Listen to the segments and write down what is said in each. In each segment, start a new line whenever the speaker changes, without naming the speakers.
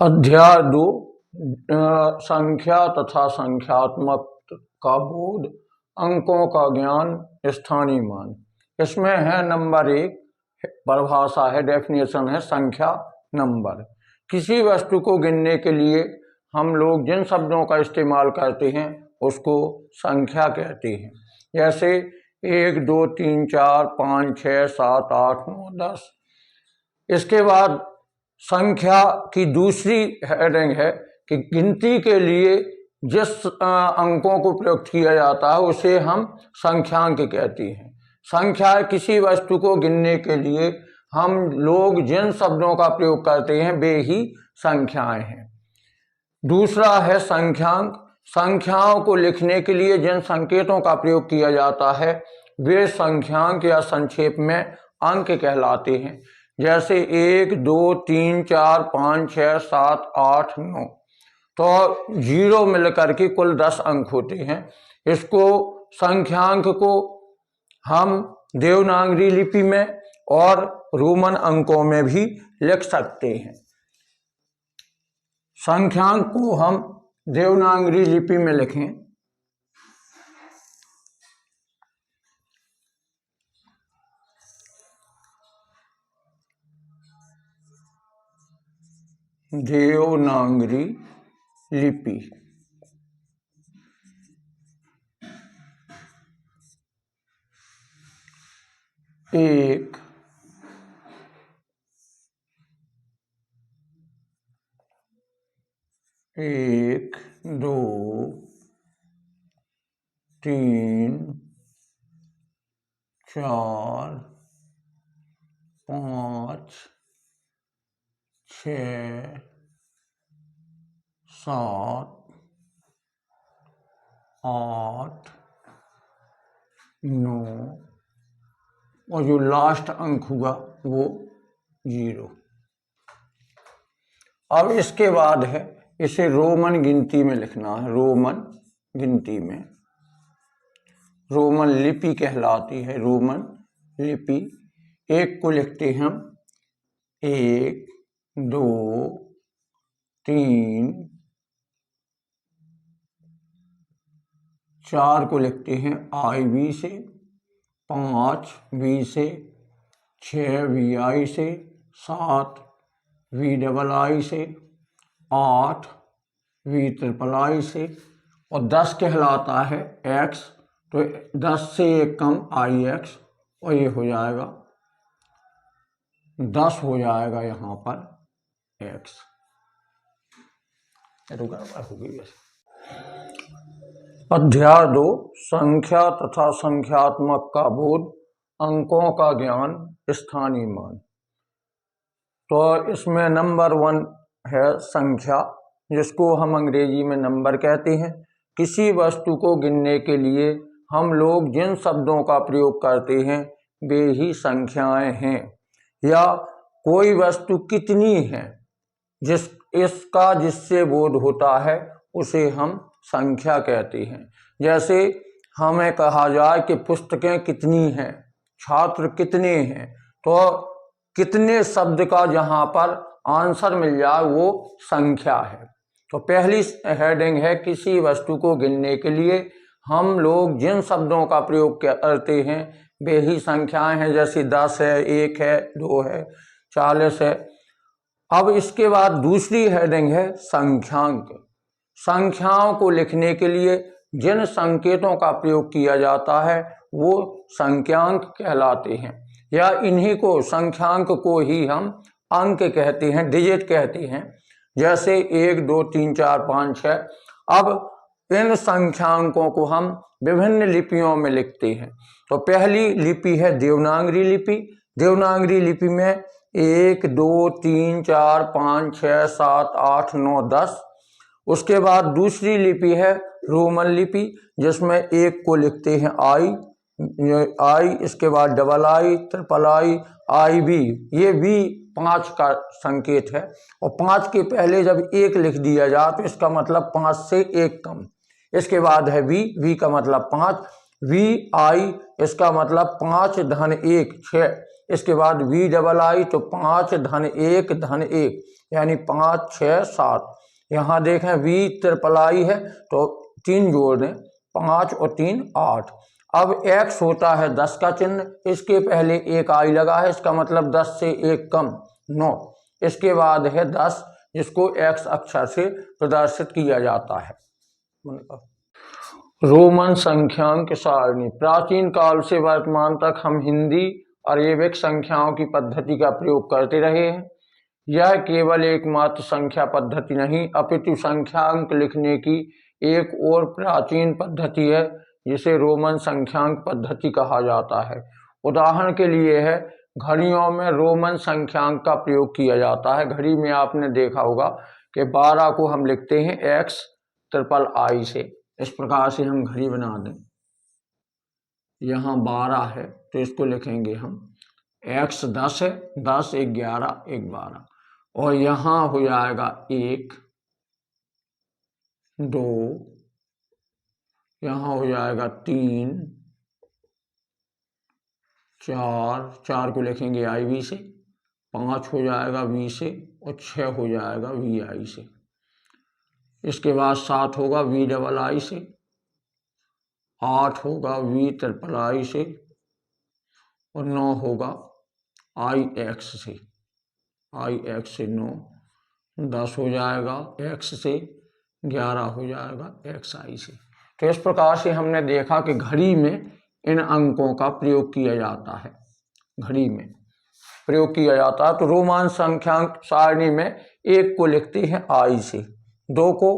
अध्याय 2 संख्या तथा संख्यात्मक का बोध, अंकों का ज्ञान, स्थानीय मान। इसमें है नंबर 1, परिभाषा है, डेफिनेशन है संख्या नंबर। किसी वस्तु को गिनने के लिए हम लोग जिन शब्दों का इस्तेमाल करते हैं उसको संख्या कहते हैं। जैसे 1 2 3 4 5 6 7 8 9 10। इसके बाद संख्या की दूसरी हेडिंग है कि गिनती के लिए जिस अंकों को प्रयोग किया जाता है उसे हम संख्यांक कहते हैं। संख्या किसी वस्तु को गिनने के लिए हम लोग जिन शब्दों का प्रयोग करते हैं वे ही संख्याएं हैं। दूसरा है संख्यांक। संख्याओं को लिखने के लिए जिन संकेतों का प्रयोग किया जाता है वे संख्यांक या संक्षेप में अंक कहलाते हैं। जैसे 1 2 3 4 5 6 7 8 9, तो 0 मिलकर के कुल 10 अंक होते हैं। इसको संख्यांक को हम देवनागरी लिपि में और रोमन अंकों में भी लिख सकते हैं। संख्यांक को हम देवनागरी लिपि में लिखें देवनागरी लिपि। एक, एक 2 3 4 5 6 7 8 9 और जो लास्ट अंक हुआ वो 0। अब इसके बाद है इसे रोमन गिनती में लिखना है। रोमन गिनती में रोमन लिपि कहलाती है। रोमन लिपि। एक को लिखते हैं हम 1 2 3, 4 को लिखते हैं IV से, 5 V से, 6 VI से, 7 VII से, 8 VIII से और 10 कहलाता है X। तो 10 से एक कम IX और ये हो जाएगा 10 हो जाएगा यहाँ पर X। अध्याय 2 संख्या तथा संख्यात्मक का बोध, अंकों का ज्ञान, स्थानीय मान। तो इसमें नंबर 1 है संख्या, जिसको हम अंग्रेजी में नंबर कहते हैं। किसी वस्तु को गिनने के लिए हम लोग जिन शब्दों का प्रयोग करते हैं वे ही संख्याएं हैं। या कोई वस्तु कितनी है जिससे बोध होता है उसे हम संख्या कहते हैं। जैसे हमें कहा जाए कि पुस्तकें कितनी हैं, छात्र कितने हैं, तो कितने शब्द का जहाँ पर आंसर मिल जाए वो संख्या है। तो पहली हेडिंग है किसी वस्तु को गिनने के लिए हम लोग जिन शब्दों का प्रयोग करते हैं वे ही संख्याएं हैं। जैसे 10 है, 1 है, 2 है, 40 है। अब इसके बाद दूसरी हेडिंग है संख्यांक। संख्याओं को लिखने के लिए जिन संकेतों का प्रयोग किया जाता है वो संख्यांक कहलाते हैं। या इन्हीं को संख्यांक को ही हम अंक कहते हैं, डिजिट कहते हैं। जैसे 1 2 3 4 5 6। अब इन संख्यांकों को हम विभिन्न लिपियों में लिखते हैं। तो पहली लिपि है देवनागरी लिपि। देवनागरी लिपि में 1 2 3 4 5 6 7 8 9 10। उसके बाद दूसरी लिपि है रोमन लिपि, जिसमें 1 को लिखते हैं I। इसके बाद II, III, IB। ये भी 5 का संकेत है। और 5 के पहले जब 1 लिख दिया जाए तो इसका मतलब 5 से 1 कम। इसके बाद है V का मतलब 5, VI इसका मतलब 5 धन 1 6। इसके बाद वी डबल आई तो 5 धन 1 धन 1 यानी 5 6 7। यहाँ देखें वी ट्रिपल आई है तो 3 जोड़ दें, 5 और 3 8। अब x होता है 10 का चिन्ह, इसके पहले एक आई लगा है, इसका मतलब 10 से 1 कम 9। इसके बाद है 10 जिसको x अक्षर से प्रदर्शित किया जाता है। रोमन संख्यांक सारणी। प्राचीन काल से वर्तमान तक हम हिंदी अरेबिक संख्याओं की पद्धति का प्रयोग करते रहे हैं। यह केवल एकमात्र संख्या पद्धति नहीं अपितु संख्यांक लिखने की एक और प्राचीन पद्धति है जिसे रोमन संख्यांक पद्धति कहा जाता है। उदाहरण के लिए है घड़ियों में रोमन संख्यांक का प्रयोग किया जाता है। घड़ी में आपने देखा होगा कि 12 को हम लिखते हैं x ट्रिपल आई से। इस प्रकार से हम घड़ी बना दें, यहाँ 12 है तो इसको लिखेंगे हम x 10 है, 10 1 11 1 12 और यहाँ हो जाएगा 1 2, यहाँ हो जाएगा 3 4, 4 को लिखेंगे आई वी से, 5 हो जाएगा वी से और 6 हो जाएगा वी आई से। इसके बाद 7 होगा वी डबल आई से, 8 होगा वी ट्रिपल आई से और 9 होगा आई एक्स से, आई एक्स से 9, 10 हो जाएगा एक्स से, 11 हो जाएगा एक्स आई से। तो इस प्रकार से हमने देखा कि घड़ी में इन अंकों का प्रयोग किया जाता है, घड़ी में प्रयोग किया जाता है। तो रोमन संख्यांक सारणी में 1 को लिखते हैं आई से, 2 को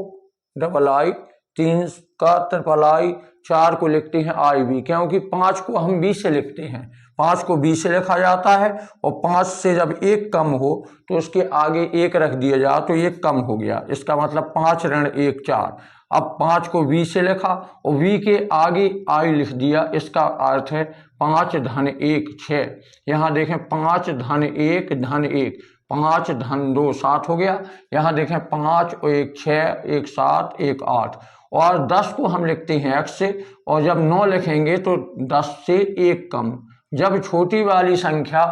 डबल आई, 3 का ट्रिपल आई, 4 को लिखते हैं आई बी, क्योंकि 5 को हम बी से लिखते हैं, 5 को बी से लिखा जाता है और 5 से जब 1 कम हो तो उसके आगे 1 रख दिया जाए तो 1 कम हो गया, इसका मतलब 5 ऋण 1 4। अब 5 को बी से लिखा और वी के आगे आई लिख दिया, इसका अर्थ है 5 धन 1 6। यहाँ देखें 5 धन 1 धन 1, 5 धन 2 7 हो गया। यहाँ देखें 5 और 1 6 1 7 1 8 और 10 को हम लिखते हैं x से और जब 9 लिखेंगे तो 10 से 1 कम। जब छोटी वाली संख्या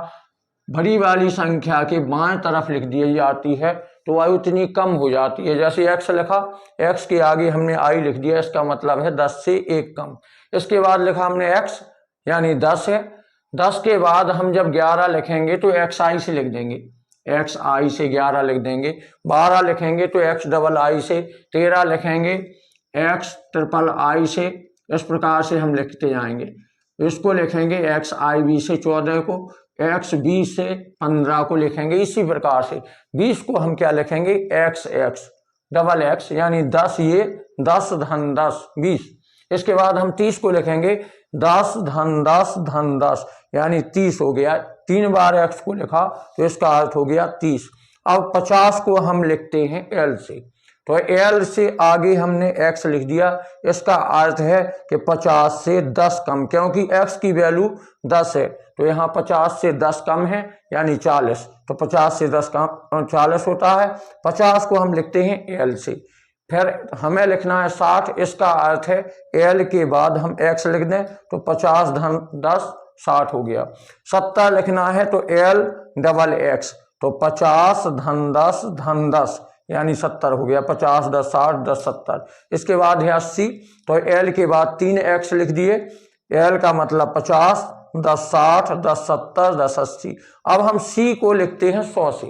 बड़ी वाली संख्या के बाएं तरफ लिख दी जाती है तो वह उतनी कम हो जाती है। जैसे x लिखा, x के आगे हमने i लिख दिया, इसका मतलब है 10 से 1 कम। इसके बाद लिखा हमने x यानी 10 है, 10 के बाद हम जब 11 लिखेंगे तो x i से लिख देंगे, x i से 11 लिख देंगे। 12 लिखेंगे तो x डबल आई से, 13 लिखेंगे x ट्रिपल आई से। इस प्रकार से हम लिखते जाएंगे। इसको लिखेंगे x आई बी से 14 को, x 20 से 15 को लिखेंगे। इसी प्रकार से 20 को हम क्या लिखेंगे x x डबल x यानी 10, ये 10 धन 10 20। इसके बाद हम 30 को लिखेंगे 10 धन 10 धन 10 यानी 30 हो गया। 3 बार x को लिखा तो इसका अर्थ हो गया 30। अब 50 को हम लिखते हैं l से, तो l से आगे हमने x लिख दिया, इसका अर्थ है कि 50 से 10 कम, क्योंकि x की वैल्यू 10 है तो यहाँ 50 से 10 कम है यानी 40, तो 50 से 10 कम 40 होता है। 50 को हम लिखते हैं l से। फिर हमें लिखना है 60, इसका अर्थ है l के बाद हम x लिख दें तो 50 धन 10 60 हो गया। 70 लिखना है तो l डबल x तो 50 धन 10 धन 10 यानी 70 हो गया। 50 10 60 10 70। इसके बाद है 80, तो l के बाद 3x लिख दिए, l का मतलब 50 10 60 10 70 10 80। अब हम c को लिखते हैं 100 से,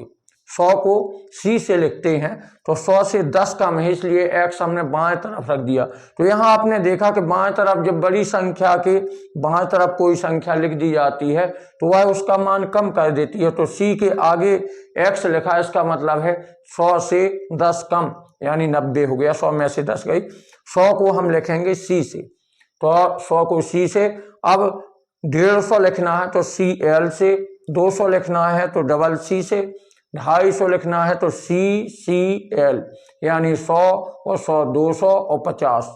100 को c से लिखते हैं तो 100 से 10 कम है, इसलिए x हमने बाएं तरफ रख दिया। तो यहाँ आपने देखा कि बाएं तरफ जब बड़ी संख्या के बाएं तरफ कोई संख्या लिख दी जाती है तो वह उसका मान कम कर देती है। तो c के आगे x लिखा, इसका मतलब है 100 से 10 कम यानी 90 हो गया, 100 में से 10 गई। 100 को हम लिखेंगे c से, तो 100 को c से। अब 150 लिखना है तो सी एल से, 200 लिखना है तो डबल सी से, 250 लिखना है तो सी सी एल यानी 100 और 100 200 और 50।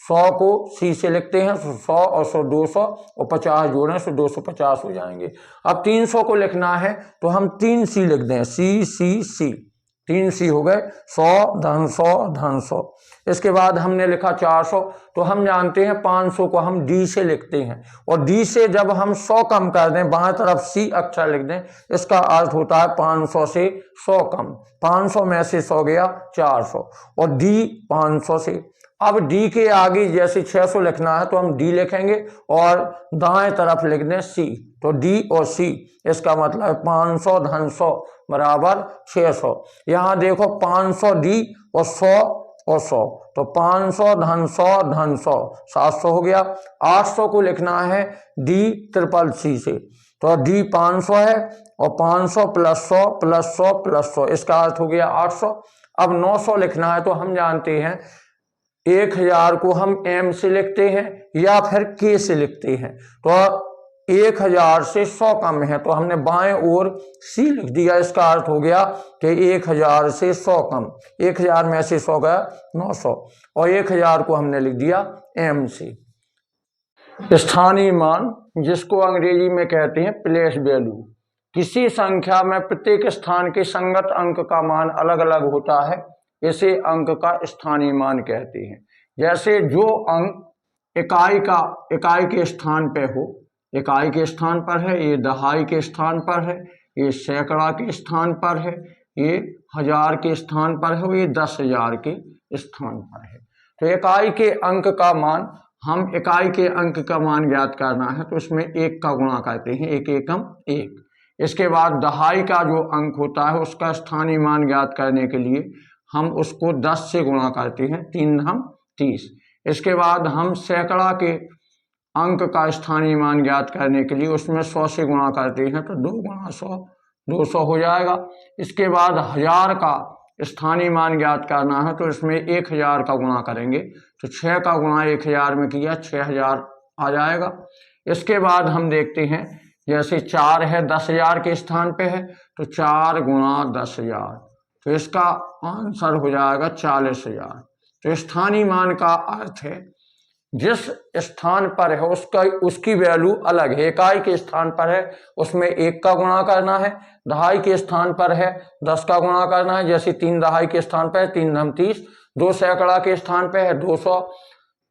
100 को सी से लिखते हैं तो 100 और 100 200 और 50 जोड़ें तो 250 हो जाएंगे। अब 300 को लिखना है तो हम 3 सी लिख दें, सी सी सी 3 सी हो गए, 100 धन 100 धन 100। इसके बाद हमने लिखा 400, तो हम जानते हैं 500 को हम डी से लिखते हैं, और डी से जब हम 100 कम कर दें, बाएं तरफ सी अक्षर लिख दें, इसका अर्थ होता है 500 से 100 कम। 500 में से 100 गया 400, और डी 500 से। अब डी के आगे जैसे 600 लिखना है तो हम डी लिखेंगे और दाएं तरफ लिख दें सी, तो डी और सी, इसका मतलब है 500 धन 100 बराबर 600। यहाँ देखो 500 डी और 100 और 100, तो 500 धन 100 धन 100, 700 हो गया। 800 को लिखना है डी ट्रिपल सी से, तो डी 500 है और 500 प्लस 100 प्लस 100 प्लस 100, इसका अर्थ हो गया 800। अब 900 लिखना है तो हम जानते हैं 1000 को हम एम से लिखते हैं या फिर के से लिखते हैं, तो 1000 से 100 कम है, तो हमने बाएं ओर सी लिख दिया, इसका अर्थ हो गया कि 1000 से 100 कम। 1000 में से 100 गया 900, और 1000 को हमने लिख दिया एम से। स्थानीय मान, जिसको अंग्रेजी में कहते हैं प्लेस वैल्यू, किसी संख्या में प्रत्येक स्थान के संगत अंक का मान अलग अलग होता है, इसे अंक का स्थानीय मान कहते हैं। जैसे जो अंक इकाई के स्थान पे हो, इकाई के स्थान पर है, ये दहाई के स्थान पर है, ये सैकड़ा के स्थान पर है, ये हजार के स्थान पर है, ये 10,000 के स्थान पर है। तो इकाई के अंक का मान, हम इकाई के अंक का मान ज्ञात करना है तो इसमें 1 का गुणा करते हैं, 1 एकम 1। इसके बाद दहाई का जो अंक होता है उसका स्थानीय मान ज्ञात करने के लिए हम उसको 10 से गुणा करते हैं, 3 हम 30। इसके बाद हम सैकड़ा के अंक का स्थानीय मान ज्ञात करने के लिए उसमें 100 से गुणा करते हैं, तो 2 गुणा 100 200 हो जाएगा। इसके बाद हजार का स्थानीय मान ज्ञात करना है तो इसमें 1000 का गुणा करेंगे, तो 6 का गुणा 1000 में किया 6000 आ जाएगा। इसके बाद हम देखते हैं जैसे 4 है 10,000 के स्थान पे है, तो 4 गुणा 10,000, तो इसका आंसर हो जाएगा 40,000। तो स्थानीय मान का अर्थ है जिस स्थान पर है उसकी वैल्यू अलग है। इकाई के स्थान पर है उसमें 1 का गुणा करना है, दहाई के स्थान पर है 10 का गुणा करना है, जैसे 3 दहाई के स्थान पर है 3 धम 30, 2 सैकड़ा के स्थान पर है 200,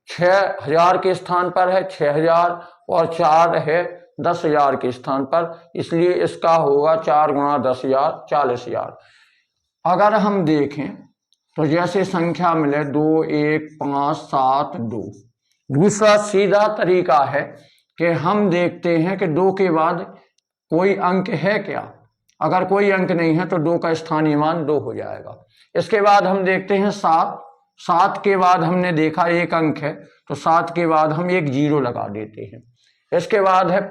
6000 के स्थान पर है 6000, और 4 है 10,000 के स्थान पर, इसलिए इसका होगा 4 गुणा 10,000 40,000। अगर हम देखें तो जैसे संख्या मिले 2 1 5 7 2। दूसरा सीधा तरीका है कि हम देखते हैं कि 2 के बाद कोई अंक है क्या। अगर कोई अंक नहीं है तो 2 का स्थानीय मान 2 हो जाएगा। इसके बाद हम देखते हैं 7 के बाद हमने देखा 1 अंक है, तो 7 के बाद हम एक 0 लगा देते हैं। इसके बाद है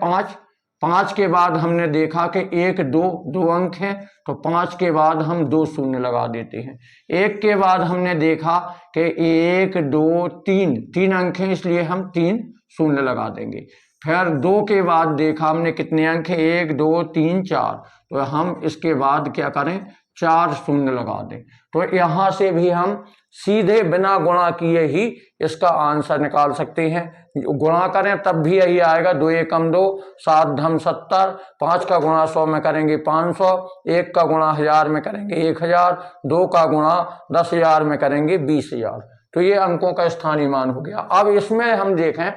5 के बाद हमने देखा कि 1 2 अंक हैं, तो 5 के बाद हम 2 शून्य लगा देते हैं। 1 के बाद हमने देखा कि 1 2 3 अंक हैं, इसलिए हम 3 शून्य लगा देंगे। फिर 2 के बाद देखा हमने कितने अंक हैं, 1 2 3 4, तो हम इसके बाद क्या करें 4 शून्य लगा दें। तो यहाँ से भी हम सीधे बिना गुणा किए ही इसका आंसर निकाल सकते हैं। गुणा करें तब भी यही आएगा, 2 एकम 2 7 धम 70, 5 का गुणा 100 में करेंगे 500, 1 का गुणा 1000 में करेंगे 1000, 2 का गुणा 10,000 में करेंगे 20,000। तो ये अंकों का स्थानीय मान हो गया। अब इसमें हम देखें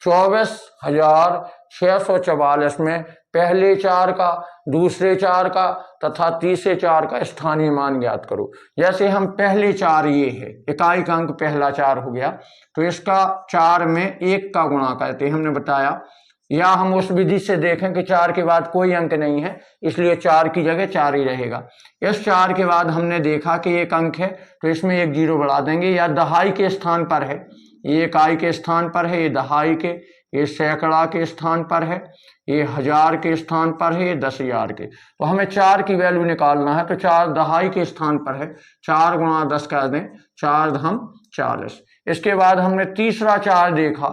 24,644 में पहले 4 का, दूसरे 4 का तथा तीसरे 4 का स्थानीय मान ज्ञात करो। जैसे हम पहले 4 ये है, इकाई का अंक पहला 4 हो गया, तो इसका 4 में 1 का गुणा करते हैं, हमने बताया। या हम उस विधि से देखें कि 4 के बाद कोई अंक नहीं है, इसलिए 4 की जगह 4 ही रहेगा। इस 4 के बाद हमने देखा कि 1 अंक है, तो इसमें एक 0 बढ़ा देंगे। या दहाई के स्थान पर है, ये इकाई के स्थान पर है, ये दहाई के, ये सैकड़ा के स्थान पर है, ये हजार के स्थान पर है, ये 10,000 के। तो हमें 4 की वैल्यू निकालना है, तो 4 दहाई के स्थान पर है, 4 गुणा 10 कर दें, 4 धम 40। इसके बाद हमने तीसरा 4 देखा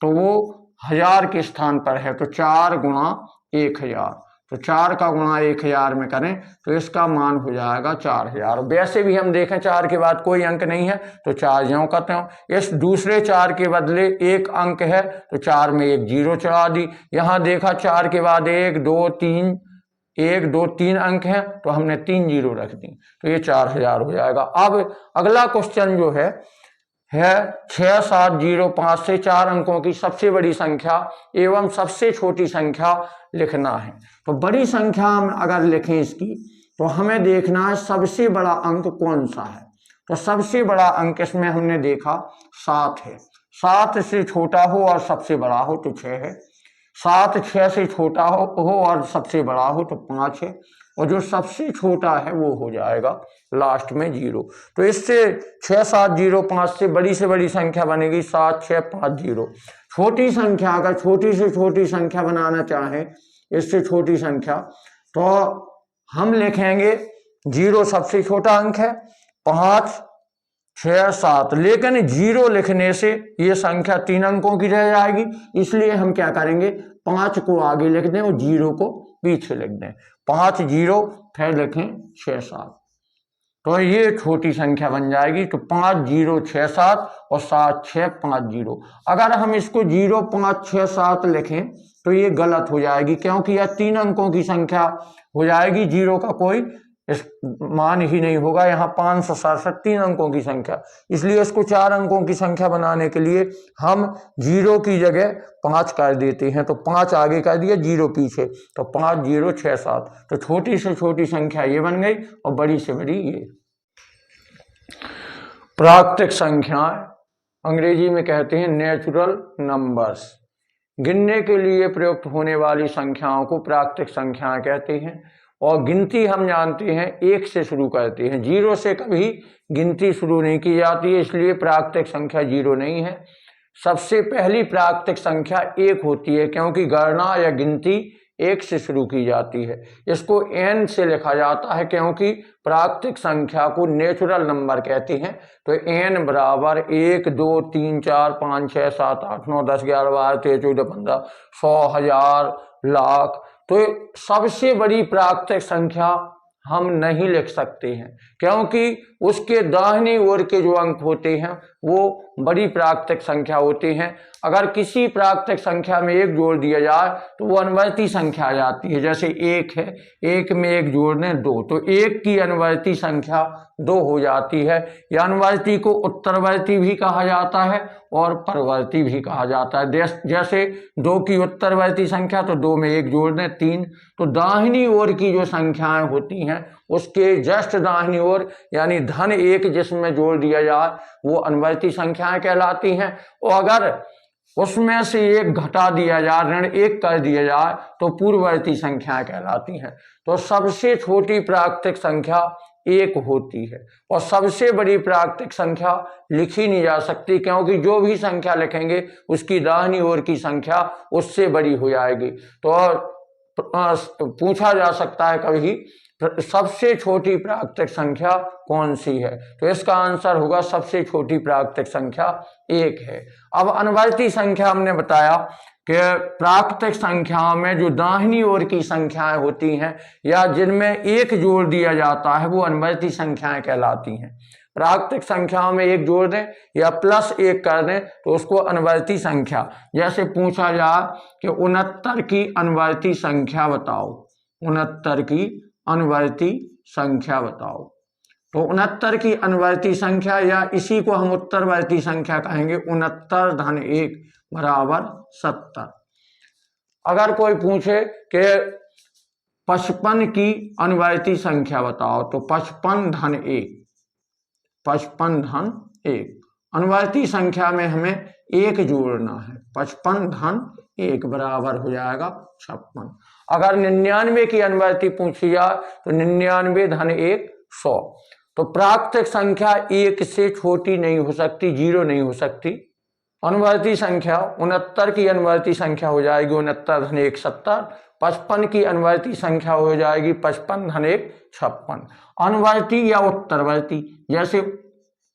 तो वो हजार के स्थान पर है, तो 4 गुणा 1000, तो 4 का गुणा 1000 में करें तो इसका मान हो जाएगा 4000। वैसे भी हम देखें 4 के बाद कोई अंक नहीं है तो 4 ज्यों करते हो। इस दूसरे 4 के बदले 1 अंक है तो 4 में एक 0 चढ़ा दी। यहाँ देखा 4 के बाद 1 2 3 1 2 3 अंक हैं तो हमने 3 जीरो रख दी, तो ये 4000 हो जाएगा। अब अगला क्वेश्चन जो है 6705 से 4 अंकों की सबसे बड़ी संख्या एवं सबसे छोटी संख्या लिखना है। तो बड़ी संख्या हम अगर लिखें इसकी, तो हमें देखना है सबसे बड़ा अंक कौन सा है। तो सबसे बड़ा अंक इसमें हमने देखा 7 है। 7 से छोटा हो और सबसे बड़ा हो तो 6 है। 7 6 से छोटा हो और सबसे बड़ा हो तो 5 है, और जो सबसे छोटा है वो हो जाएगा लास्ट में 0। तो इससे 6705 से बड़ी संख्या बनेगी 7650। छोटी संख्या, अगर छोटी से छोटी संख्या बनाना चाहें, इससे छोटी संख्या, तो हम लिखेंगे 0 सबसे छोटा अंक है, 5 6 7, लेकिन 0 लिखने से ये संख्या 3 अंकों की रह जाएगी, इसलिए हम क्या करेंगे 5 को आगे लिख दें और 0 को पीछे लिख दें। 5 0 फिर लिखें 6 7, तो ये छोटी संख्या बन जाएगी। तो 5 0 6 7 और 7 6 5 0। अगर हम इसको 0 5 6 7 लिखें तो ये गलत हो जाएगी, क्योंकि यह 3 अंकों की संख्या हो जाएगी, 0 का कोई इस मान ही नहीं होगा। यहाँ 567 3 अंकों की संख्या, इसलिए इसको 4 अंकों की संख्या बनाने के लिए हम 0 की जगह 5 कर देते हैं। तो 5 आगे कर दिया, 0 पीछे, तो 5 0 6 7। तो छोटी से छोटी संख्या ये बन गई और बड़ी से बड़ी ये। प्राकृतिक संख्याएं अंग्रेजी में कहते हैं नेचुरल नंबर्स। गिनने के लिए प्रयुक्त होने वाली संख्याओं को प्राकृतिक संख्याएं कहते हैं। और गिनती हम जानते हैं 1 से शुरू करते हैं, 0 से कभी गिनती शुरू नहीं की जाती है, इसलिए प्राकृतिक संख्या 0 नहीं है। सबसे पहली प्राकृतिक संख्या 1 होती है, क्योंकि गणना या गिनती 1 से शुरू की जाती है। इसको n से लिखा जाता है, क्योंकि प्राकृतिक संख्या को नेचुरल नंबर कहते हैं। तो n बराबर 1 2 3 4 5 6 7 8 9 10 11 12 13 14 15 100 1000 लाख। तो सबसे बड़ी प्राकृतिक संख्या हम नहीं लिख सकते हैं, क्योंकि उसके दाहिनी ओर के जो अंक होते हैं वो बड़ी प्राकृतिक संख्या होते हैं। अगर किसी प्राकृतिक संख्या में 1 जोड़ दिया जाए तो वो अनुवर्ती संख्या आ जाती है। जैसे 1 है, 1 में 1 जोड़ दें 2, तो 1 की अनुवर्ती संख्या 2 हो जाती है। या अनुवर्ती को उत्तरवर्ती भी कहा जाता है और परवर्ती भी कहा जाता है। जैसे 2 की उत्तरवर्ती संख्या, तो 2 में 1 जोड़ दें 3। तो दाहिनी ओर की जो संख्याएं होती हैं उसके जस्ट दाहिनी ओर, यानी धन 1 जिसमें जोड़ दिया जाए वो अनुवर्ती संख्याएं कहलाती हैं। और अगर उसमें से 1 घटा दिया जाए, ऋण 1 कर दिया जाए, तो पूर्ववर्ती संख्याएं कहलाती हैं। तो सबसे छोटी प्राकृतिक संख्या 1 होती है, और सबसे बड़ी प्राकृतिक संख्या लिखी नहीं जा सकती, क्योंकि जो भी संख्या लिखेंगे उसकी दाहिनी ओर की संख्या उससे बड़ी हो जाएगी। तो पूछा जा सकता है कभी सबसे छोटी प्राकृतिक संख्या कौन सी है, तो इसका आंसर होगा सबसे छोटी प्राकृतिक संख्या 1 है। अब अनुवर्ती संख्या हमने बताया कि प्राकृतिक संख्याओं में जो दाहिनी ओर की संख्याएं होती हैं या जिनमें 1 जोड़ दिया जाता है वो अनुवर्ती संख्याएं कहलाती हैं। प्राकृतिक संख्याओं में 1 जोड़ दें या +1 कर दें तो उसको अनुवर्ती संख्या। जैसे पूछा जाए कि 69 की अनुवर्ती संख्या बताओ, 69 की अनुवर्ती संख्या बताओ, तो 69 की अनुवर्ती संख्या, या इसी को हम उत्तरवर्ती संख्या कहेंगे, 69 धन 1 बराबर 70। अगर कोई पूछे कि 55 की अनुवर्ती संख्या बताओ, तो 55 धन 1, 55 धन 1, अनुवर्ती संख्या में हमें 1 जोड़ना है, 55 धन 1 बराबर हो जाएगा 56। अगर 99 की अनुवर्ती पूछी जाए तो 99 धन 1 100। तो प्राकृतिक संख्या 1 से छोटी नहीं हो सकती, 0 नहीं हो सकती। अनुवर्ती संख्या 69 की अनुवर्ती संख्या हो जाएगी 69 धन 1 70। 55 की अनुवर्ती संख्या हो जाएगी 55 धन 1 56। अनुवर्ती या उत्तरवर्ती, जैसे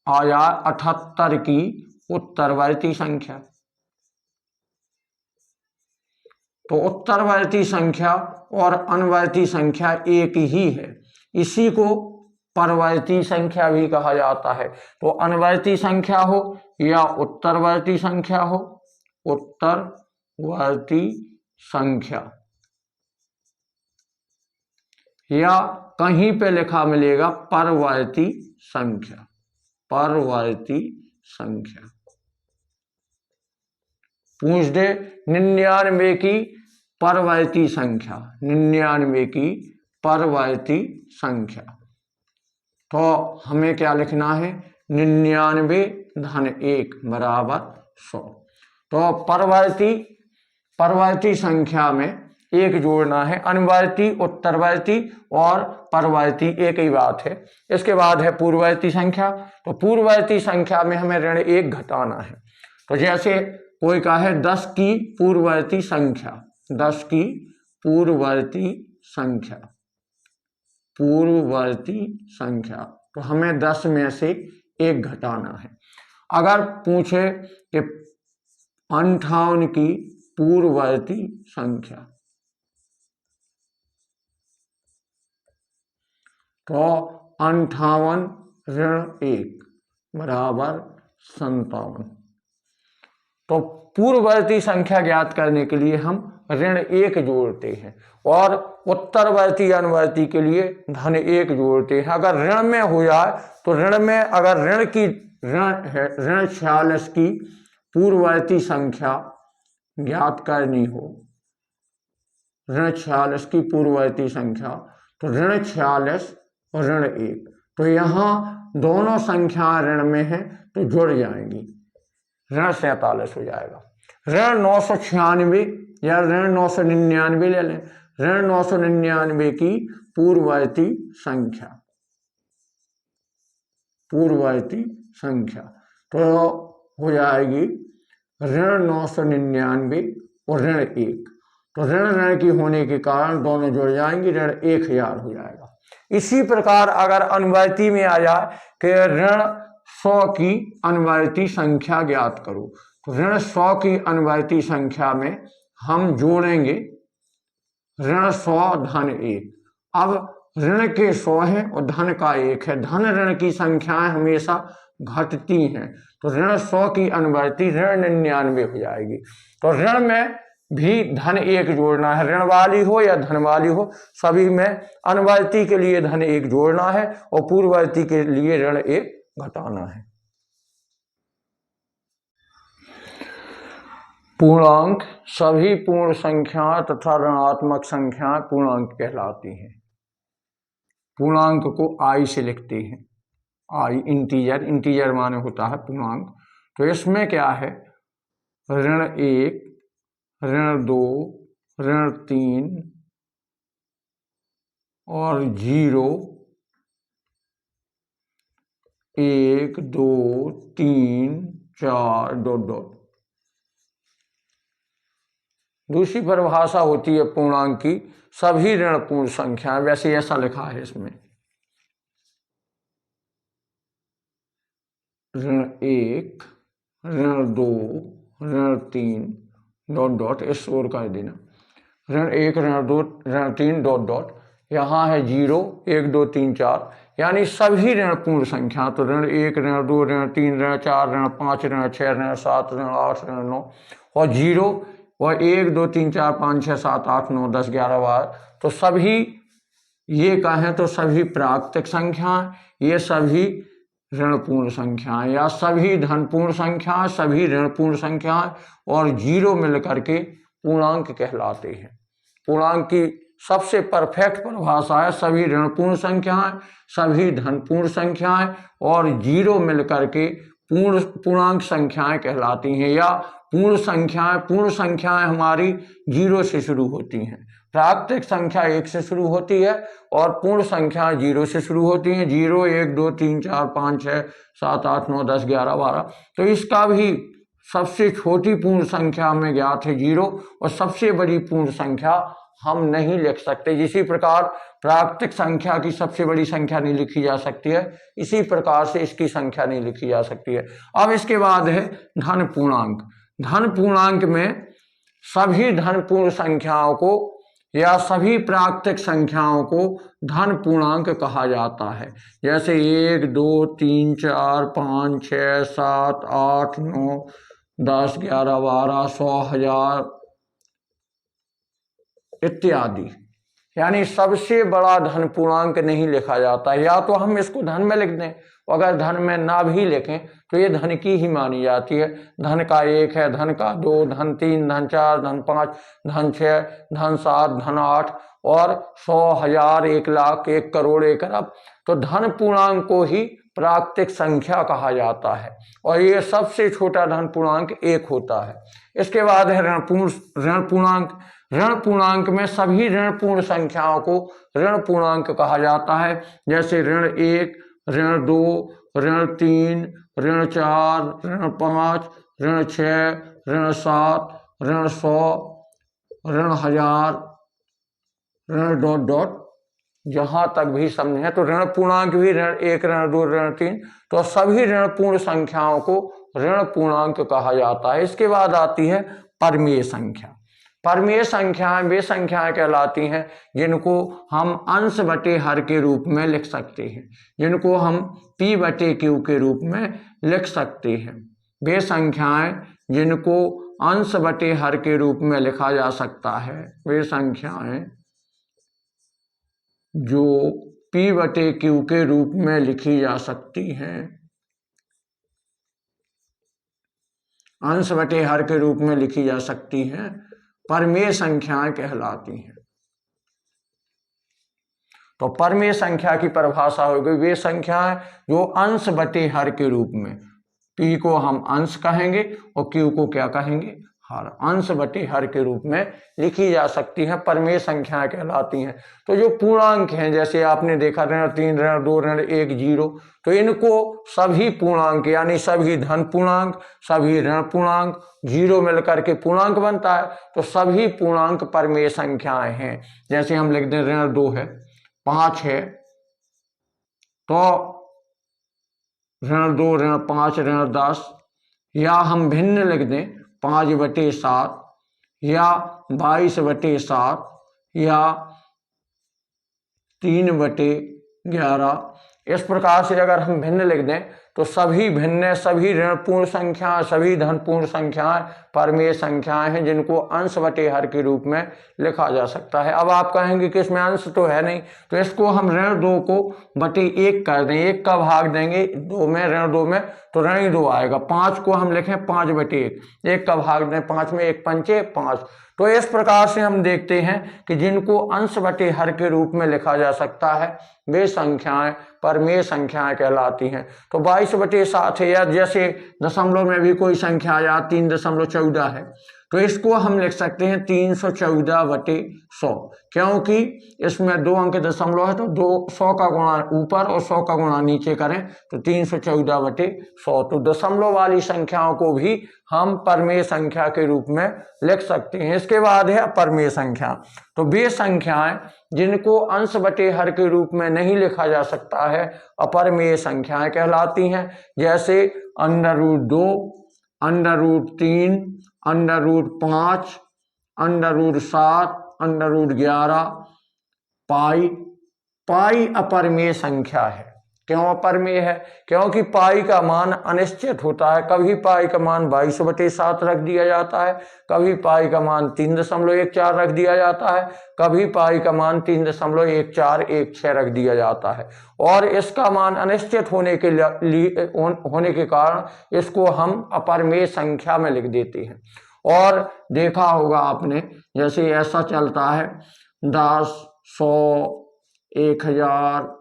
आया 78 की उत्तरवर्ती संख्या, तो उत्तरवर्ती संख्या और अनुवर्ती संख्या एक ही है, इसी को परवर्ती संख्या भी कहा जाता है। तो अनुवर्ती संख्या हो या उत्तरवर्ती संख्या हो, उत्तरवर्ती संख्या, या कहीं पे लिखा मिलेगा परवर्ती संख्या, परवर्ती संख्या। पूछ दे 99 की परवर्ती संख्या, 99 की परवर्ती संख्या, तो हमें क्या लिखना है, 99 धन 1 बराबर 100। तो परवर्ती संख्या में एक जोड़ना है, अनुवर्ती, उत्तरवर्ती और परवर्ती एक ही बात है। इसके बाद है पूर्ववर्ती संख्या। तो पूर्ववर्ती संख्या में हमें ऋण 1 घटाना है। तो जैसे कोई कहा है 10 की पूर्ववर्ती संख्या, 10 की पूर्ववर्ती संख्या, पूर्ववर्ती संख्या, तो हमें 10 में से 1 घटाना है। अगर पूछे कि 58 की पूर्ववर्ती संख्या, तो 58 ऋण 1 बराबर 57। तो पूर्ववर्ती संख्या ज्ञात करने के लिए हम ऋण 1 जोड़ते हैं और उत्तरवर्ती अनुवर्ती के लिए धन 1 जोड़ते हैं। अगर ऋण में हो जाए तो ऋण में अगर ऋण 46 की पूर्ववर्ती संख्या ज्ञात करनी हो, ऋण 46 की पूर्ववर्ती संख्या, तो ऋण 46 और ऋण 1, तो यहाँ दोनों संख्या ऋण में है तो जुड़ जाएंगी, ऋण 47 हो जाएगा। ऋण 996 या ऋण 999 ले लें, ऋण 999 की पूर्ववर्ती संख्या, पूर्ववर्ती संख्या, तो हो जाएगी ऋण 999 और ऋण 1, तो ऋण की होने के कारण दोनों जुड़ जाएंगी, ऋण 1000 हो जाएगा। इसी प्रकार अगर अनुवर्ती में आ जाए कि ऋण 100 की अनुवर्ती संख्या ज्ञात करो, तो ऋण 100 की अनुवर्ती संख्या में हम जोड़ेंगे ऋण 100 धन 1। अब ऋण के 100 है और धन का 1 है, धन ऋण की संख्याएं हमेशा घटती हैं, तो ऋण 100 की अनुवर्ती ऋण 99 हो जाएगी। तो ऋण में भी धन 1 जोड़ना है, ऋण वाली हो या धन वाली हो, सभी में अनुवर्ती के लिए धन 1 जोड़ना है और पूर्ववर्ती के लिए ऋण 1 घटाना है। पूर्णांक, सभी पूर्ण संख्याएं तथा ऋणात्मक संख्याएं पूर्णांक कहलाती हैं। पूर्णांक को आई से लिखते हैं, आई इंटीजर, इंटीजर माने होता है पूर्णांक। तो इसमें क्या है, ऋण 1, ऋण 2, ऋण 3 और 0, 1 2 3 4 डॉट डॉट। दूसरी परिभाषा होती है पूर्णांक की, सभी ऋण पूर्ण संख्या, वैसे ऐसा लिखा है इसमें, ऋण 1, ऋण 2, ऋण 3 डॉट डॉट, इस ओर कर देना, ऋण 1, ऋण 2, ऋण 3 डॉट डॉट, यहाँ है 0 1 2 3 4, यानी सभी ऋण पूर्ण संख्या। तो ऋण 1, ऋण 2, ऋण 3, ऋण 4, ऋण 5, ऋण 6, ऋण 7, ऋण 8, ऋण 9 और 0 और 1 2 3 4 5 6 7 8 9 10 11 12, तो सभी ये कहें तो सभी प्राकृतिक संख्याएं, ये सभी ऋण पूर्ण संख्याएं या सभी धन पूर्ण संख्याएं, सभी ऋण पूर्ण संख्याएं और 0 मिलकर के पूर्णांक कहलाते हैं। पूर्णांक की सबसे परफेक्ट परिभाषा है सभी ऋण पूर्ण संख्याएं, सभी धन पूर्ण संख्याएं और 0 मिलकर के पूर्णांक संख्याएं कहलाती हैं। या पूर्ण संख्याएं हमारी 0 से शुरू होती हैं, प्राकृतिक संख्या 1 से शुरू होती है और पूर्ण संख्या 0 से शुरू होती हैं, 0 1 2 3 4 5 6 7 8 9 10 11 12। तो इसका भी सबसे छोटी पूर्ण संख्या में ज्ञात है 0 और सबसे बड़ी पूर्ण संख्या हम नहीं लिख सकते। इसी प्रकार प्राकृतिक संख्या की सबसे बड़ी संख्या नहीं लिखी जा सकती है, इसी प्रकार से इसकी संख्या नहीं लिखी जा सकती है। अब इसके बाद है धन पूर्णांक। धन पूर्णांक में सभी धन पूर्ण संख्याओं को या सभी प्राकृतिक संख्याओं को धन पूर्णांक कहा जाता है। जैसे 1 2 3 4 5 6 7 8 9 10 11 12 100 1000 इत्यादि, यानी सबसे बड़ा धन पूर्णांक नहीं लिखा जाता है। या तो हम इसको धन में लिख दें, अगर धन में ना भी लिखें तो ये धन की ही मानी जाती है। धन का 1 है, धन का 2, धन 3, धन 4, धन 5, धन 6, धन 7, धन 8 और 100, 1000, 1 लाख, 1 करोड़, 1 अरब। तो धन पूर्णांक को ही प्राकृतिक संख्या कहा जाता है और ये सबसे छोटा धन पूर्णांक 1 होता है। इसके बाद है ऋण पूर्णांक। ऋण पूर्णांक में सभी ऋण पूर्ण संख्याओं को ऋण पूर्णांक कहा जाता है, जैसे ऋण 1, ऋण 2, ऋण 3, ऋण 4, ऋण 5, ऋण 6, ऋण 7, ऋण 100, ऋण 1000, ऋण डॉट डॉट, जहां तक भी समझे। तो ऋण पूर्णांक भी ऋण 1, ऋण 2, ऋण 3, तो सभी ऋण पूर्ण संख्याओं को ऋण पूर्णांक कहा जाता है। इसके बाद आती है परमेय संख्या। परमेय संख्याएं वे संख्याएं कहलाती हैं जिनको हम अंश बटे हर के रूप में लिख सकते हैं, जिनको हम p बटे q के रूप में लिख सकते हैं। वे संख्याएं जिनको अंश बटे हर के रूप में लिखा जा सकता है, वे संख्याएं जो p बटे q के रूप में लिखी जा सकती हैं, अंश बटे हर के रूप में लिखी जा सकती हैं, परमेय संख्याएं कहलाती हैं। तो परमेय संख्या की परिभाषा हो गई वे संख्याएं जो अंश बटे हर के रूप में, p को हम अंश कहेंगे और q को क्या कहेंगे, हर, अंश बटे हर के रूप में लिखी जा सकती हैं, परमेय संख्याएं कहलाती हैं। तो जो पूर्णांक हैं, जैसे आपने देखा ऋण 3, ऋण 2, ऋण 1, 0, तो इनको सभी पूर्णांक यानी सभी धन पूर्णांक, सभी ऋण पूर्णांक, 0 मिलकर के पूर्णांक बनता है। तो सभी पूर्णांक परमेय संख्याएं हैं। जैसे हम लिख दें ऋण 2 है, 5 है, तो ऋण 2, ऋण 5, ऋण 10, या हम भिन्न लिख दें 5 बटे 7 या 22 बटे 7 या 3 बटे 11। इस प्रकार से अगर हम भिन्न लिख दें तो सभी भिन्न, सभी ऋण पूर्ण संख्याएं, सभी धन पूर्ण संख्याएं परमेय संख्याएं हैं जिनको अंश बटे हर के रूप में लिखा जा सकता है। अब आप कहेंगे कि इसमें अंश तो है नहीं, तो इसको हम ऋण 2 को बटे 1 कर दें, 1 का भाग देंगे 2 में, ऋण 2 में, तो ऋण ही 2 आएगा। 5 को हम लिखें 5 बटे 1, 1 का भाग दें 5 में, 1 पंचे 5। तो इस प्रकार से हम देखते हैं कि जिनको अंश बटे हर के रूप में लिखा जा सकता है वे संख्याएं परमेय संख्याएं कहलाती हैं। तो 22 बटे 7 है, या जैसे दशमलव में भी कोई संख्या आ जाए 3.14 है, तो इसको हम लिख सकते हैं 314 बटे 100, क्योंकि इसमें 2 अंक दशमलव है, तो 100 का गुणा ऊपर और 100 का गुणा नीचे करें तो 314 बटे 100। तो दशमलव वाली संख्याओं को भी हम परमेय संख्या के रूप में लिख सकते हैं। इसके बाद है अपरमेय संख्या। तो वे संख्याएं जिनको अंश बटे हर के रूप में नहीं लिखा जा सकता है अपरमेय संख्याएं कहलाती हैं। जैसे √2, √3, √5, √7, √11, पाई। पाई अपरमेय संख्या है। क्यों अपरमेय है? क्योंकि पाई का मान अनिश्चित होता है। कभी पाई का मान 22 बटे 7 रख दिया जाता है, कभी पाई का मान 3.14 रख दिया जाता है, कभी पाई का मान 3.1416 रख दिया जाता है। और इसका मान अनिश्चित होने के कारण इसको हम अपरमेय संख्या में लिख देते हैं। और देखा होगा आपने, जैसे ऐसा चलता है 10, 100, 1000,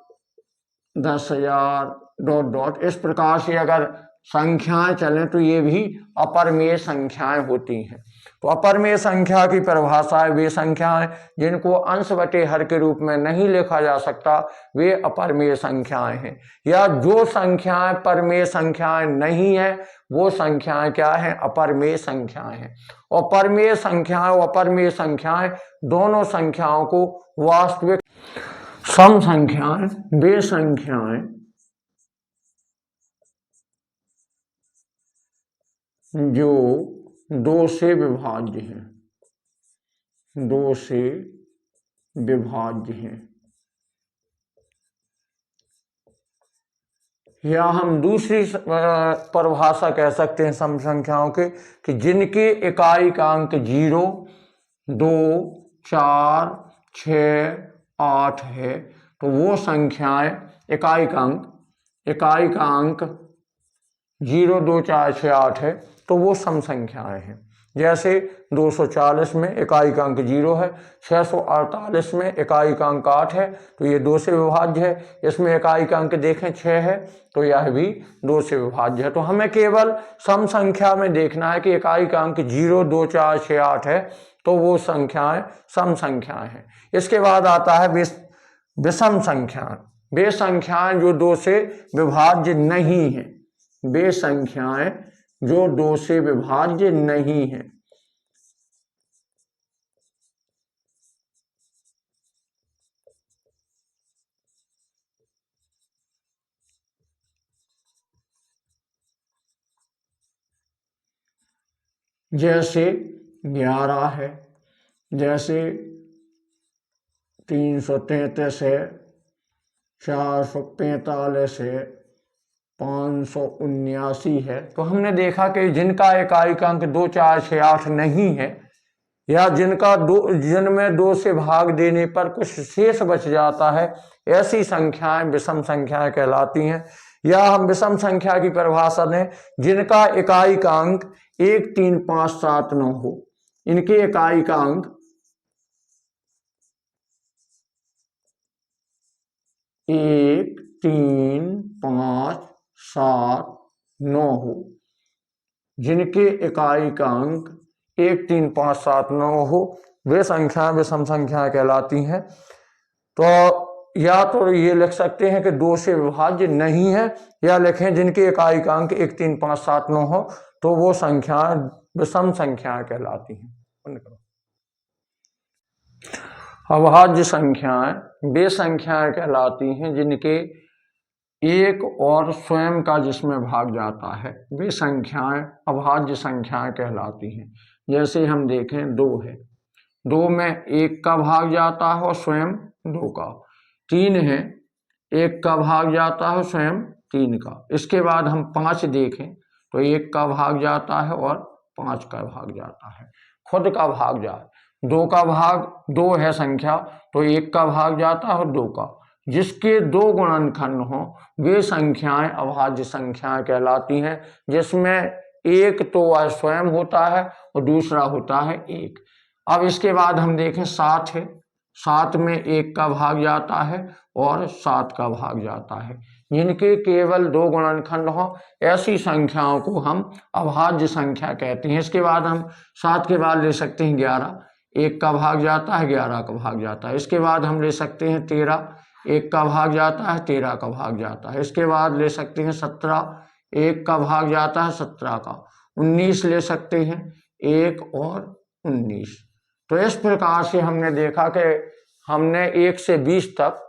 10,000 डॉट डॉट, इस प्रकार से अगर संख्याएं चलें तो ये भी अपरमेय संख्याएं होती हैं। तो अपरमेय संख्या की परिभाषा है वे संख्याएं जिनको अंश बटे हर के रूप में नहीं लिखा जा सकता वे अपरमेय संख्याएं हैं। या जो संख्याएं परमेय संख्याएं नहीं है वो संख्याएं क्या हैं? अपरमेय संख्याएं हैं। और परमेय संख्याएं और अपरमेय संख्याएं दोनों संख्याओं को वास्तविक सम संख्याएं वे संख्याएं जो 2 से विभाज्य हैं, 2 से विभाज्य हैं। या हम दूसरी परिभाषा कह सकते हैं सम संख्याओं के कि जिनके इकाई का अंक 0, 2, 4, 6, 8 है, तो वो संख्याएं इकाई का अंक 0, 2, 4, 6, 8 है, तो वो सम संख्याएं हैं। जैसे 240 में इकाई का अंक 0 है, 648 में इकाई का अंक 8 है, तो ये 2 से विभाज्य है। इसमें इकाई का अंक देखें 6 है, तो यह भी 2 से विभाज्य है। तो हमें केवल सम संख्या में देखना है कि इकाई का अंक 0, 2, 4, 6, 8 है, तो वो संख्याएं सम संख्याएं हैं। इसके बाद आता है विषम संख्याएं। वे संख्याएं जो 2 से विभाज्य नहीं है, वे संख्याएं जो 2 से विभाज्य नहीं है। जैसे 11 है, जैसे 333 है, 445 है, 579 है। तो हमने देखा कि जिनका इकाई का अंक 2, 4, 6, 8 नहीं है, या जिनमें 2 से भाग देने पर कुछ शेष बच जाता है, ऐसी संख्याएं विषम संख्याएं कहलाती हैं। या हम विषम संख्या की परिभाषा दें, जिनका इकाई का अंक 1, 3, 5, 7, 9 हो। इनके इकाई का अंक 1, 3, 5, 7, 9 हो, जिनके इकाई का अंक 1, 3, 5, 7, 9 हो, वे संख्याएं विषम संख्याएं कहलाती हैं। तो या तो ये लिख सकते हैं कि 2 से विभाज्य नहीं है, या लिखें जिनके इकाई का अंक 1, 3, 5, 7, 9 हो, तो वो संख्याएं विषम संख्याएं कहलाती हैं। अभाज्य संख्याएं वे संख्याएं कहलाती हैं जिनके एक और स्वयं का जिसमें भाग जाता है, वे संख्याएं अभाज्य संख्याएं कहलाती हैं। जैसे हम देखें 2 है, 2 में 1 का भाग जाता है और स्वयं 2 का। 3 है, 1 का भाग जाता है स्वयं 3 का। इसके बाद हम 5 देखें तो 1 का भाग जाता है और 5 का भाग जाता है। खुद का भाग जाए, 2 का भाग 2 है संख्या, तो 1 का भाग जाता है और 2 का। जिसके 2 गुणनखंड हों, वे संख्याएं अभाज्य संख्याएं कहलाती हैं, जिसमें एक तो वह स्वयं होता है और दूसरा होता है 1। अब इसके बाद हम देखें 7 है, 7 में 1 का भाग जाता है और 7 का भाग जाता है। जिनके केवल 2 गुणनखंड हों, ऐसी संख्याओं को हम अभाज्य संख्या कहते हैं। इसके बाद हम 7 के बाद ले सकते हैं 11, 1 का भाग जाता है, 11 का भाग जाता है। इसके बाद हम ले सकते हैं 13, 1 का भाग जाता है, 13 का भाग जाता है। इसके बाद ले सकते हैं 17, 1 का भाग जाता है, 17 का। 19 ले सकते हैं, 1 और 19। तो इस प्रकार से हमने देखा कि हमने 1 से 20 तक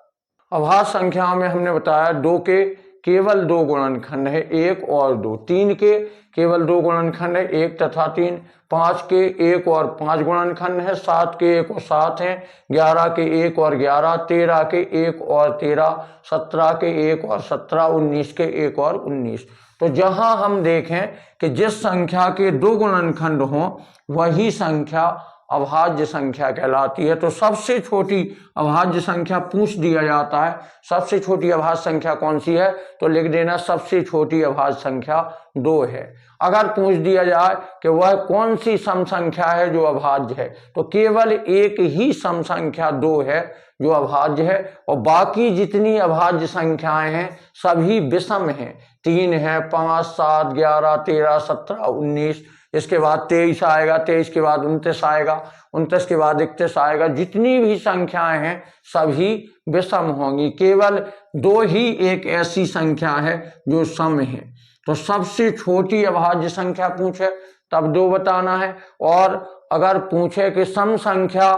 अभाज्य संख्याओं में हमने बताया 2 के केवल 2 गुणनखंड है, 1 और 2। 3 के केवल 2 गुणनखंड है, 1 तथा 3। 5 के 1 और 5 गुणनखंड है, 7 के 1 और 7 हैं, 11 के 1 और 11, 13 के 1 और 13, 17 के 1 और 17, 19 के 1 और 19। तो जहां हम देखें कि जिस संख्या के 2 गुणनखंड हों, वही संख्या अभाज्य संख्या कहलाती है। तो सबसे छोटी अभाज्य संख्या पूछ दिया जाता है, सबसे छोटी अभाज्य संख्या कौन सी है, तो लिख देना सबसे छोटी अभाज्य संख्या 2 है। अगर पूछ दिया जाए कि वह कौन सी सम संख्या है जो अभाज्य है, तो केवल एक ही सम संख्या 2 है जो अभाज्य है, और बाकी जितनी अभाज्य संख्याएं हैं सभी विषम हैं। 3 है, 5, 7, 11, 13, 17, 19। इसके बाद 23 आएगा, 23 के बाद 29 आएगा, 29 के बाद 31 आएगा। जितनी भी संख्याएं हैं सभी विषम होंगी, केवल 2 ही एक ऐसी संख्या है जो सम है। तो सबसे छोटी अभाज्य संख्या पूछे तब 2 बताना है, और अगर पूछे कि सम संख्या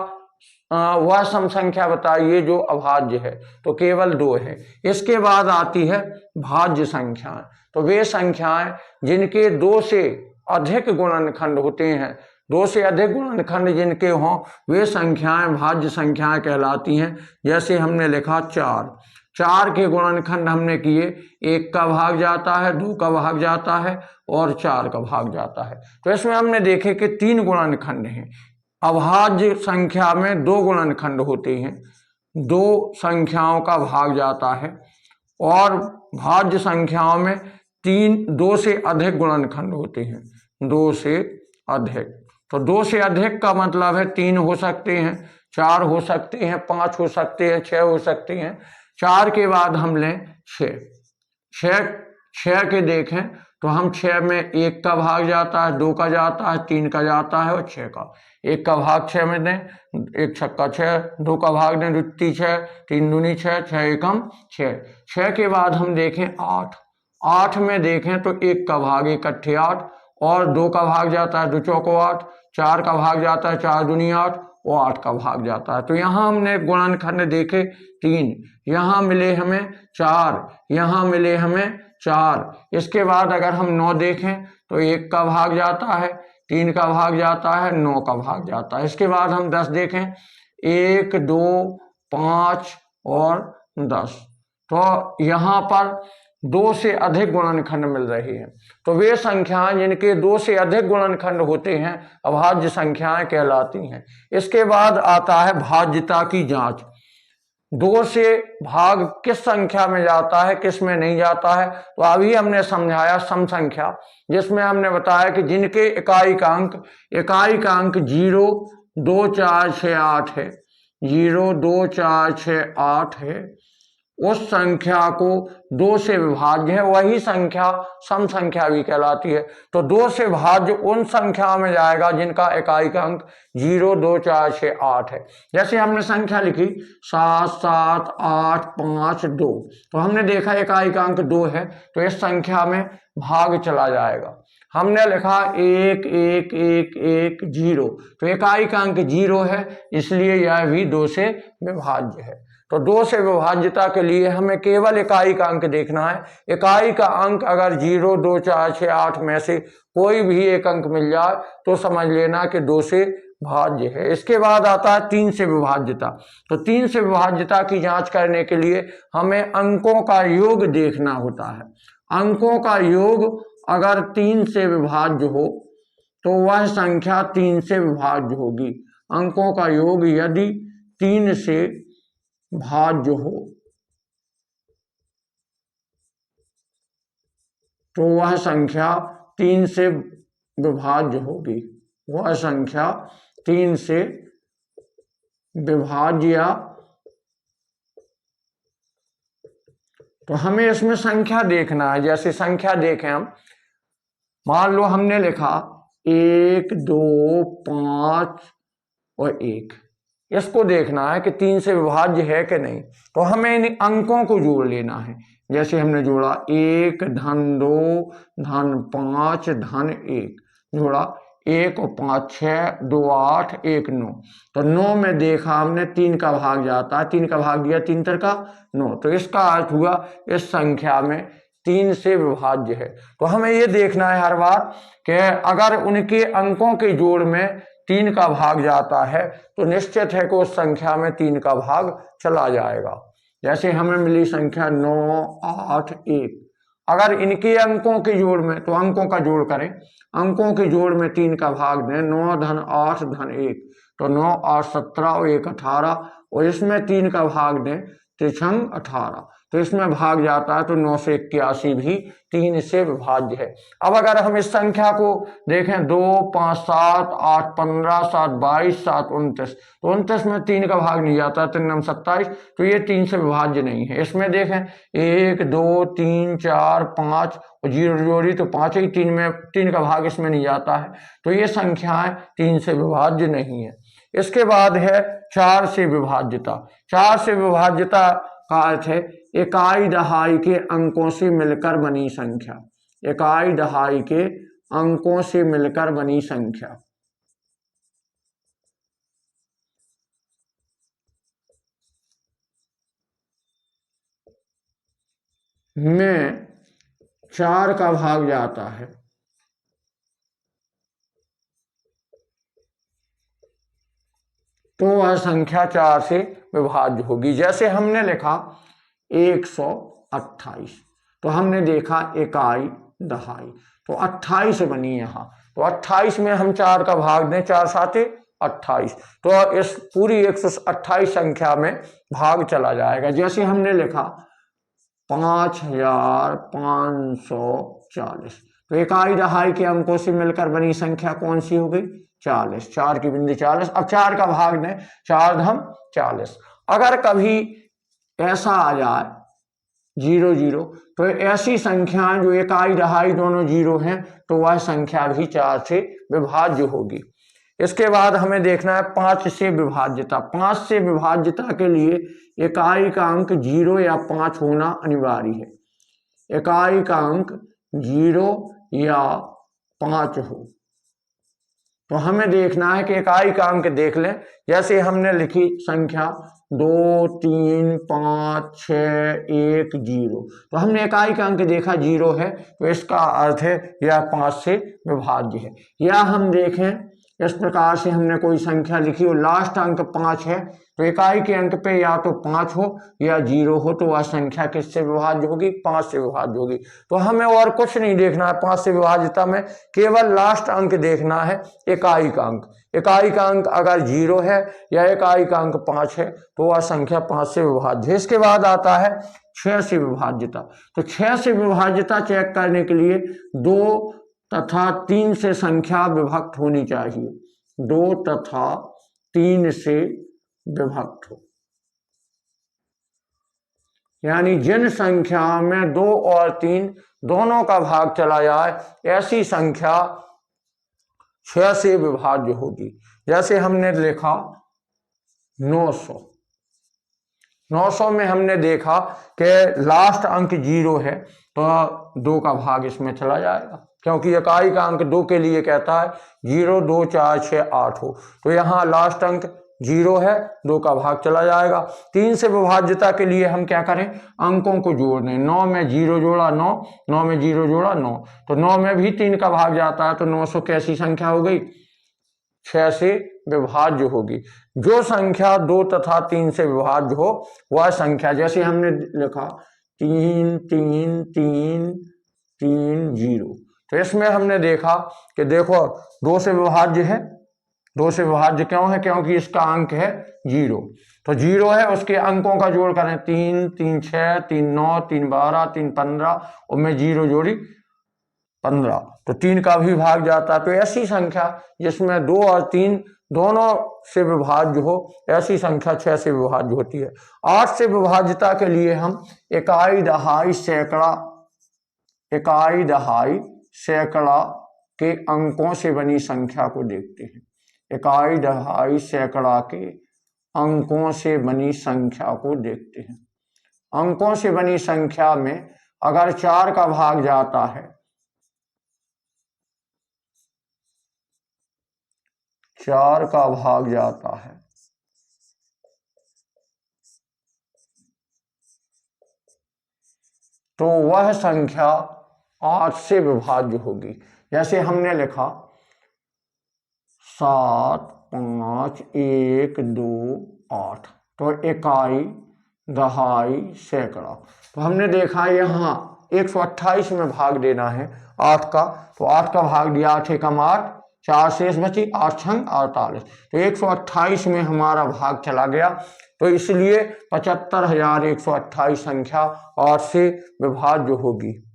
वह सम संख्या बताइए जो अभाज्य है, तो केवल 2 है। इसके बाद आती है भाज्य संख्याएं। तो वे संख्याएं जिनके 2 से अधिक गुणनखंड होते हैं, 2 से अधिक गुणनखंड जिनके हों, वे संख्याएं भाज्य संख्याएं कहलाती हैं। जैसे हमने लिखा 4, 4 के गुणनखंड हमने किए, 1 का भाग जाता है, 2 का भाग जाता है और 4 का भाग जाता है। तो इसमें हमने देखे कि 3 गुणनखंड हैं, अभाज्य संख्या में दो गुणनखंड होते हैं, दो संख्याओं का भाग जाता है, और भाज्य संख्याओं में दो से अधिक गुणनखंड होते हैं, दो से अधिक। तो दो से अधिक का मतलब है 3 हो सकते हैं, 4 हो सकते हैं, 5 हो सकते हैं, 6 हो सकते हैं। 4 के बाद हम लें 6, 6 के देखें तो हम 6 में 1 का भाग जाता है, 2 का जाता है, 3 का जाता है और 6 का। 1 का भाग 6 में दें, 1 छक्का 6, 2 का भाग दें, 2 तीन 6, 3 दूनी 6, 6 एकम 6। 6 के बाद हम देखें 8, 8 में देखें तो 1 का भाग 1 अट्ठे 8, और 2 का भाग जाता है 2 चौको 8, 4 का भाग जाता है 4 दूनी 8, और 8 का भाग जाता है। तो यहाँ हमने गुणनखंड देखे 3, यहाँ मिले हमें 4, यहाँ मिले हमें 4। इसके बाद अगर हम 9 देखें तो 1 का भाग जाता है, 3 का भाग जाता है, 9 का भाग जाता है। इसके बाद हम 10 देखें, 1 2 5 और 10। तो यहाँ पर 2 से अधिक गुणनखंड मिल रही है। तो वे संख्याएं जिनके 2 से अधिक गुणनखंड होते हैं अभाज्य संख्याएं कहलाती हैं। इसके बाद आता है भाज्यता की जांच। 2 से भाग किस संख्या में जाता है, किस में नहीं जाता है। तो अभी हमने समझाया सम संख्या, जिसमें हमने बताया कि जिनके इकाई का अंक 0 2 4 6 8 है, 0 2 4 6 8 है, उस संख्या को 2 से विभाज्य है, वही संख्या सम संख्या भी कहलाती है। तो 2 से भाज्य उन संख्याओं में जाएगा जिनका इकाई का अंक 0 2 4 6 8 है। जैसे हमने संख्या लिखी 7 7 8 5 2, तो हमने देखा इकाई का अंक 2 है, तो इस संख्या में भाग चला जाएगा। हमने लिखा 1 1 1 1 0, तो इकाई का अंक 0 है, इसलिए यह भी 2 से विभाज्य है। तो 2 से विभाज्यता के लिए हमें केवल इकाई का अंक देखना है। इकाई का अंक अगर 0 2 4 6 8 में से कोई भी एक अंक मिल जाए तो समझ लेना कि 2 से भाज्य है। इसके बाद आता है 3 से विभाज्यता। तो 3 से विभाज्यता की जांच करने के लिए हमें अंकों का योग देखना होता है। अंकों का योग अगर 3 से विभाज्य हो तो वह संख्या 3 से विभाज्य होगी। अंकों का योग यदि 3 से भाज्य हो तो वह संख्या 3 से विभाज्य होगी, वह संख्या 3 से विभाज्य। तो हमें इसमें संख्या देखना है। जैसे संख्या देखें हम, मान लो हमने लिखा 1 2 5 और 1, इसको देखना है कि 3 से विभाज्य है कि नहीं। तो हमें इन अंकों को जोड़ लेना है। जैसे हमने जोड़ा 1 धन 2 धन 5 धन 1, जोड़ा 1 और 5 6 2 8 1 9। तो 9 में देखा हमने 3 का भाग जाता है, 3 का भाग दिया 3 तर का 9, तो इसका अर्थ हुआ इस संख्या में 3 से विभाज्य है। तो हमें ये देखना है हर बार कि अगर उनके अंकों के जोड़ में 3 का भाग जाता है तो निश्चित है कि उस संख्या में 3 का भाग चला जाएगा। जैसे हमें मिली संख्या 9 8 1, अगर इनके अंकों के जोड़ में, तो अंकों का जोड़ करें, अंकों के जोड़ में 3 का भाग दें, 9 धन 8 धन 1, तो 9 8 17 और 1 18, और इसमें 3 का भाग दें, 3 18, तो इसमें भाग जाता है, तो 9 से 81 भी 3 से विभाज्य है। अब अगर हम इस संख्या को देखें 2 5 7 8 15 7 22 7 29, तो 29 में 3 का भाग नहीं जाता, 3 27, तो ये 3 से विभाज्य नहीं है। इसमें देखें 1 2 3 4 5 और 0 जोड़ी तो 5 ही, 3 में 3 का भाग इसमें नहीं जाता है, तो ये संख्याएं 3 से विभाज्य नहीं है। इसके बाद है 4 से विभाज्यता। 4 से विभाज्यता का अर्थ है इकाई दहाई के अंकों से मिलकर बनी संख्या। इकाई दहाई के अंकों से मिलकर बनी संख्या में 4 का भाग जाता है तो वह संख्या 4 से विभाज्य होगी। जैसे हमने लिखा 128, तो हमने देखा इकाई दहाई, तो 28 बनी यहाँ, तो 28 में हम 4 का भाग दें, 4 साते 128। तो इस पूरी 128 संख्या में भाग चला जाएगा। जैसे हमने लिखा 5540, तो इकाई दहाई के अंकों से मिलकर बनी संख्या कौन सी हो गई? 40। 4 की बिंदी 40। अब 4 का भाग दें, 4 धम 40। अगर कभी ऐसा आ जाए 0 0, तो ऐसी संख्याएं जो इकाई दहाई दोनों 0 हैं, तो वह संख्या भी 4 से विभाज्य होगी। इसके बाद हमें देखना है 5 से विभाज्यता। 5 से विभाज्यता के लिए इकाई का अंक 0 या 5 होना अनिवार्य है। इकाई का अंक 0 या 5 हो। तो हमें देखना है कि इकाई का अंक देख लें। जैसे हमने लिखी संख्या 2 3 5 6 1 0, तो हमने इकाई का अंक देखा 0 है, तो इसका अर्थ है यह 5 से विभाज्य है। या हम देखें इस प्रकार से हमने कोई संख्या लिखी और लास्ट अंक 5 है, तो इकाई के अंक पे या तो 5 हो या 0 हो, तो वह संख्या किससे विभाज्य होगी? 5 से विभाज्य होगी। तो हमें और कुछ नहीं देखना है 5 से विभाज्यता में, केवल लास्ट अंक देखना है, इकाई का अंक। इकाई का अंक अगर 0 है या इकाई का अंक 5 है, तो वह संख्या 5 से विभाज्य है। इसके बाद आता है 6 से विभाज्यता। तो 6 से विभाज्यता चेक करने के लिए 2 तथा 3 से संख्या विभक्त होनी चाहिए। 2 तथा 3 से विभक्त हो, यानी जिन संख्या में 2 और 3 दोनों का भाग चला जाए, ऐसी संख्या 6 से विभाज्य होगी। जैसे हमने लिखा 900। 900 में हमने देखा कि लास्ट अंक 0 है, तो 2 का भाग इसमें चला जाएगा, क्योंकि इकाई का अंक 2 के लिए कहता है 0 2 4 6 8 हो, तो यहाँ लास्ट अंक 0 है, 2 का भाग चला जाएगा। 3 से विभाज्यता के लिए हम क्या करें? अंकों को जोड़ दें। 9 में 0 जोड़ा 9, 9 में 0 जोड़ा 9, तो 9 में भी 3 का भाग जाता है, तो 900 कैसी संख्या हो गई? 6 से विभाज्य होगी। जो संख्या 2 तथा 3 से विभाज्य हो, वह संख्या, जैसे हमने लिखा 3 3 3 3 0, तो इसमें हमने देखा कि देखो 2 से विभाज्य है। 2 से विभाज्य क्यों है? क्योंकि इसका अंक है 0, तो 0 है, उसके अंकों का जोड़ करें 3 3 6 3 9 3 12 3 15, और मैं 0 जोड़ी 15, तो 3 का भी भाग जाता है। तो ऐसी संख्या जिसमें 2 और 3 दोनों से विभाज्य हो, ऐसी संख्या 6 से विभाज्य होती है। 8 से विभाज्यता के लिए हम इकाई दहाई सैकड़ा के अंकों से बनी संख्या को देखते हैं। इकाई दहाई सैकड़ा के अंकों से बनी संख्या को देखते हैं। अंकों से बनी संख्या में अगर 4 का भाग जाता है, 4 का भाग जाता है, तो वह संख्या 8 से विभाज्य होगी। जैसे हमने लिखा 7 5 1 2 8, तो इकाई दहाई सैकड़ा। तो हमने देखा यहाँ 128 में भाग देना है 8 का, तो 8 का भाग दिया, 8 एकम 8, 4 शेष बची, 8 छंग 48, तो 128 में हमारा भाग चला गया। तो इसलिए 75,128 संख्या 8 से विभाज्य होगी।